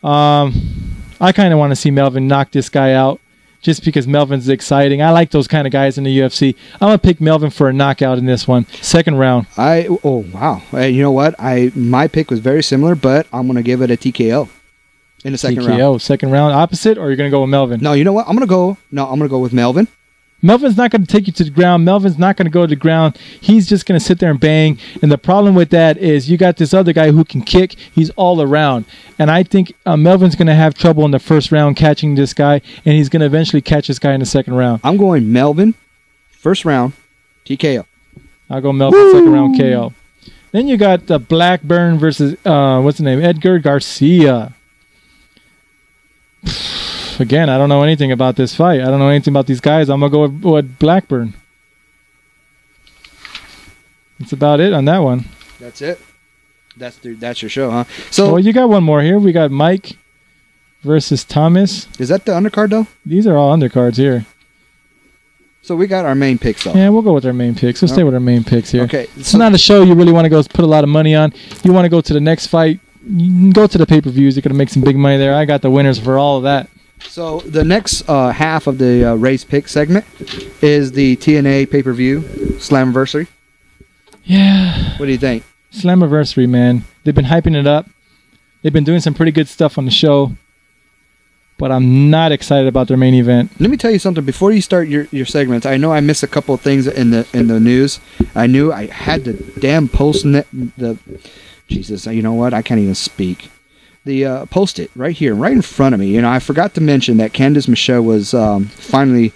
I kind of want to see Melvin knock this guy out just because Melvin's exciting. I like those kind of guys in the UFC. I'm going to pick Melvin for a knockout in this one. Second round. Oh, wow. You know what? My pick was very similar, but I'm going to give it a TKO in the second round. TKO, second round. Opposite, or you're going to go with Melvin? No, you know what? I'm going to go with Melvin. Melvin's not going to take you to the ground. Melvin's not going to go to the ground. He's just going to sit there and bang. And the problem with that is you got this other guy who can kick. He's all around. And I think Melvin's going to have trouble in the first round catching this guy, and he's going to eventually catch this guy in the second round. I'm going Melvin, first round, TKO. I'll go Melvin, second round KO. Then you got the Blackburn versus, what's the name? Edgar Garcia. Again, I don't know anything about this fight. I don't know anything about these guys. I'm going to go with Blackburn. That's about it on that one. That's it. That's your show, huh? So, well, you got one more here. We got Mike versus Thomas. Is that the undercard, though? These are all undercards here. So we got our main picks, though. Yeah, we'll go with our main picks. We'll stay with our main picks here. Okay. It's not a show you really want to go put a lot of money on. You want to go to the next fight. You can go to the pay-per-views. You're going to make some big money there. I got the winners for all of that. So the next half of the race pick segment is the TNA pay-per-view Slammiversary. Yeah. What do you think? Slammiversary, man. They've been hyping it up. They've been doing some pretty good stuff on the show. But I'm not excited about their main event. Let me tell you something. Before you start your segments, I know I missed a couple of things in the news. I knew I had to damn post the... Jesus, you know what? I can't even speak. The post it right here, right in front of me. You know, I forgot to mention that Candice Michaud was finally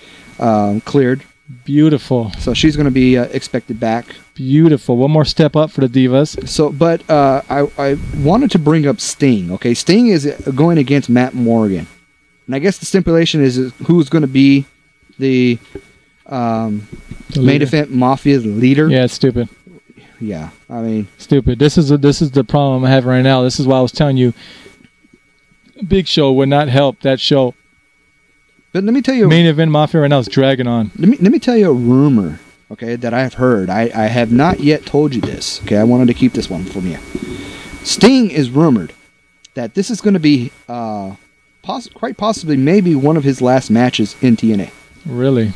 cleared. Beautiful. So she's going to be expected back. Beautiful. One more step up for the Divas. So, but I wanted to bring up Sting. Okay, Sting is going against Matt Morgan, and I guess the stipulation is who's going to be the main event Mafia leader. Yeah, it's stupid. Yeah, I mean, stupid. This is the problem I'm having right now. This is why I was telling you, Big Show would not help that show. But let me tell you, main event Mafia right now is dragging on. Let me tell you a rumor, okay, that I have heard. I have not yet told you this. Okay, I wanted to keep this one from you. Sting is rumored that this is going to be quite possibly maybe one of his last matches in TNA. Really?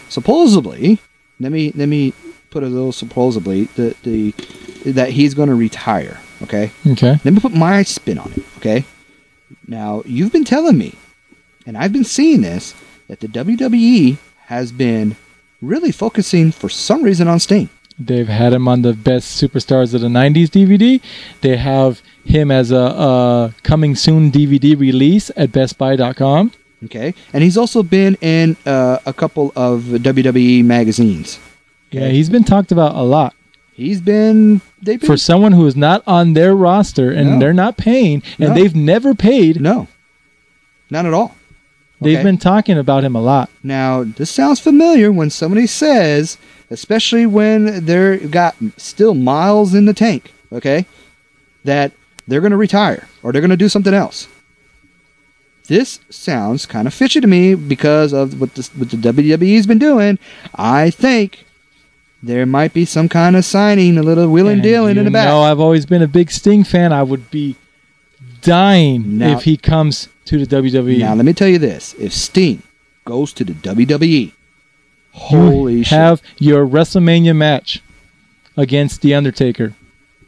Supposedly, let me put a little supposedly that he's going to retire. Okay. Okay. Let me put my spin on it. Okay. Now you've been telling me, and I've been seeing this, that the WWE has been really focusing for some reason on Sting. They've had him on the Best Superstars of the 90s DVD. They have him as a coming soon DVD release at bestbuy.com. Okay. And he's also been in a couple of WWE magazines. Okay. Yeah, he's been talked about a lot. They've been for someone who is not on their roster and they're not paying, and they've never paid. No, not at all. Okay. They've been talking about him a lot. Now, this sounds familiar when somebody says, especially when they've got still miles in the tank, okay, that they're going to retire or they're going to do something else. This sounds kind of fishy to me because of what the WWE's been doing. I think there might be some kind of signing, a little wheeling dealing in the back. No, I've always been a big Sting fan. I would be dying if he comes to the WWE. Now, let me tell you this. If Sting goes to the WWE, holy shit. Have your WrestleMania match against The Undertaker.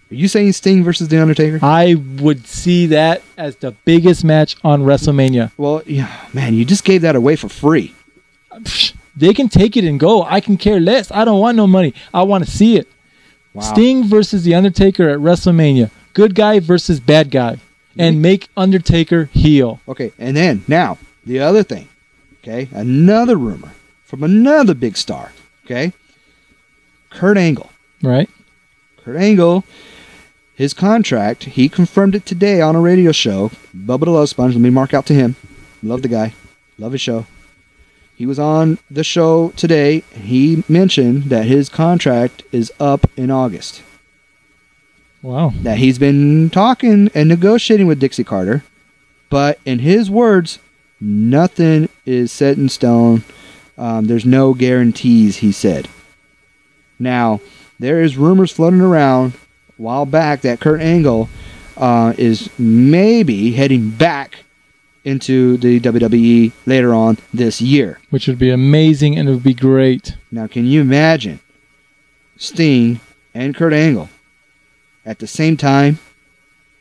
Are you saying Sting versus The Undertaker? I would see that as the biggest match on WrestleMania. Well, yeah, man, you just gave that away for free. They can take it and go. I can care less. I don't want no money. I want to see it. Wow. Sting versus The Undertaker at WrestleMania. Good guy versus bad guy. And make Undertaker heel. Okay, and then, now, the other thing. Okay, another rumor from another big star. Okay, Kurt Angle. Right. Kurt Angle, his contract, he confirmed it today on a radio show. Bubba the Love Sponge, let me mark out to him. Love the guy. Love his show. He was on the show today. He mentioned that his contract is up in August. Wow. That he's been talking and negotiating with Dixie Carter. But in his words, nothing is set in stone. There's no guarantees, he said. Now, there is rumors floating around a while back that Kurt Angle is maybe heading back into the WWE later on this year. Which would be amazing and it would be great. Now, can you imagine Sting and Kurt Angle at the same time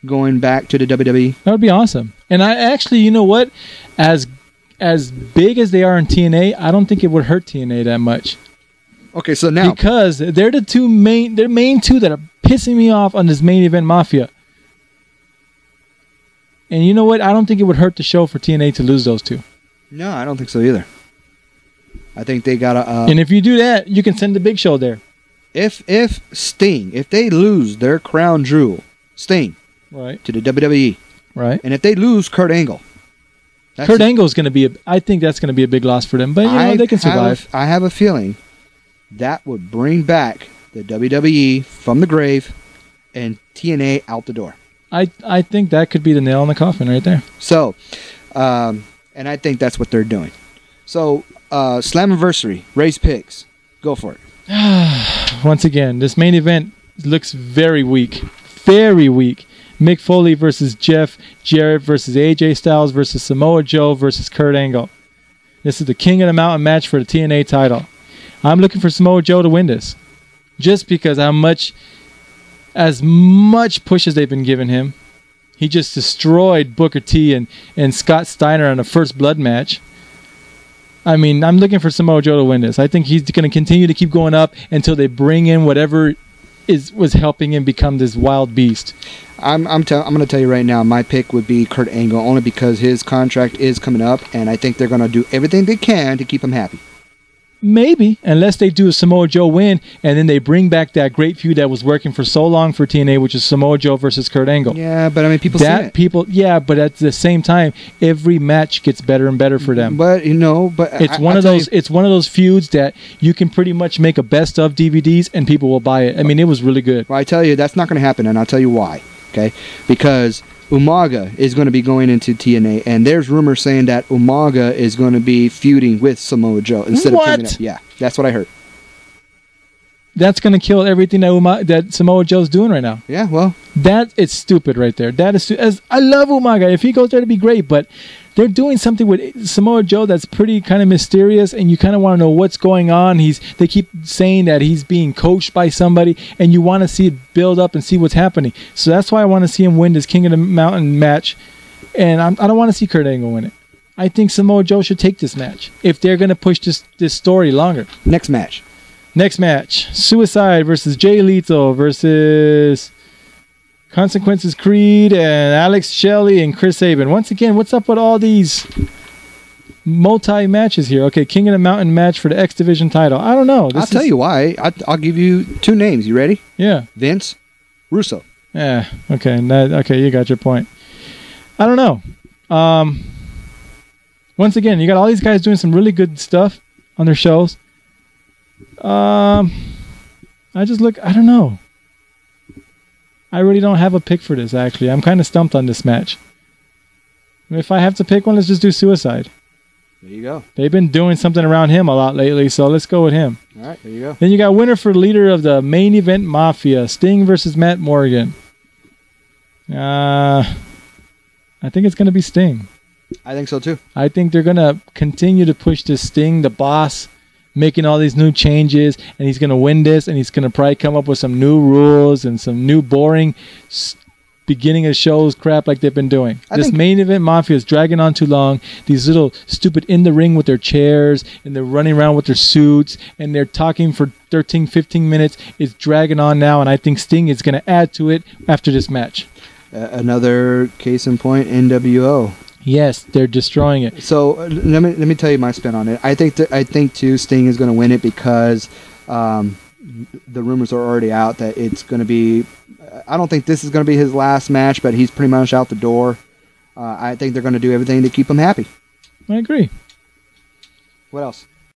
going back to the WWE? That would be awesome. And I actually, you know what? As big as they are in TNA, I don't think it would hurt TNA that much. Okay, so now... Because they're the main two that are pissing me off on this main event Mafia. And you know what? I don't think it would hurt the show for TNA to lose those two. No, I don't think so either. I think they gotta... and if you do that, you can send the Big Show there. If Sting, if they lose their crown jewel, Sting, right, to the WWE, right, and if they lose Kurt Angle... Kurt Angle is going to be... I think that's going to be a big loss for them. But, you know, they can survive. I have a feeling that would bring back the WWE from the grave and TNA out the door. I think that could be the nail in the coffin right there. So, and I think that's what they're doing. So, Slammiversary, raise picks. Go for it. Once again, this main event looks very weak. Very weak. Mick Foley versus Jeff Jarrett versus AJ Styles versus Samoa Joe versus Kurt Angle. This is the King of the Mountain match for the TNA title. I'm looking for Samoa Joe to win this. Just because as much push as they've been giving him. He just destroyed Booker T and Scott Steiner on the First Blood match. I mean, I'm looking for Samoa Joe to win this. I think he's going to continue to keep going up until they bring in whatever was helping him become this wild beast. I'm going to tell you right now, my pick would be Kurt Angle, only because his contract is coming up, and I think they're going to do everything they can to keep him happy. Maybe, unless they do a Samoa Joe win, and then they bring back that great feud that was working for so long for TNA, which is Samoa Joe versus Kurt Angle. Yeah, but I mean, people see it. Yeah, but at the same time, every match gets better and better for them. But it's one of those feuds that you can pretty much make a best of DVDs and people will buy it. I mean, it was really good. Well, I tell you, that's not going to happen, and I'll tell you why. Okay, because Umaga is going to be going into TNA, and there's rumors saying that Umaga is going to be feuding with Samoa Joe instead of teaming up. Yeah, that's what I heard. That's going to kill everything that Samoa Joe's doing right now. Yeah, well, that is stupid right there. That is I love Umaga. If he goes there, to be great, but they're doing something with Samoa Joe that's pretty kind of mysterious, and you kind of want to know what's going on. They keep saying that he's being coached by somebody, and you want to see it build up and see what's happening. So that's why I want to see him win this King of the Mountain match, and I don't want to see Kurt Angle win it. I think Samoa Joe should take this match if they're going to push this story longer. Next match, Suicide versus Jay Lethal versus Consequences Creed and Alex Shelley and Chris Sabin. Once again, what's up with all these multi-matches here? Okay, King of the Mountain match for the X Division title. I don't know. I'll tell you why. I'll give you two names. You ready? Yeah. Vince Russo. Yeah, okay. Okay, you got your point. I don't know. Once again, you got all these guys doing some really good stuff on their shows. I don't know. I really don't have a pick for this, actually. I'm kind of stumped on this match. If I have to pick one, let's just do Suicide. There you go. They've been doing something around him a lot lately, so let's go with him. All right, there you go. Then you got winner for leader of the main event Mafia, Sting versus Matt Morgan. I think it's going to be Sting. I think so, too. I think they're going to continue to push this Sting, the boss, making all these new changes, and he's going to win this, and he's going to probably come up with some new rules and some new boring beginning of shows crap like they've been doing. This main event Mafia is dragging on too long. These little stupid in the ring with their chairs, and they're running around with their suits, and they're talking for 13, 15 minutes. It's dragging on now, and I think Sting is going to add to it after this match. Another case in point, NWO. Yes, they're destroying it. So let me tell you my spin on it. I think too Sting is going to win it because the rumors are already out that it's going to be. I don't think this is going to be his last match, but he's pretty much out the door. I think they're going to do everything to keep him happy. I agree. What else?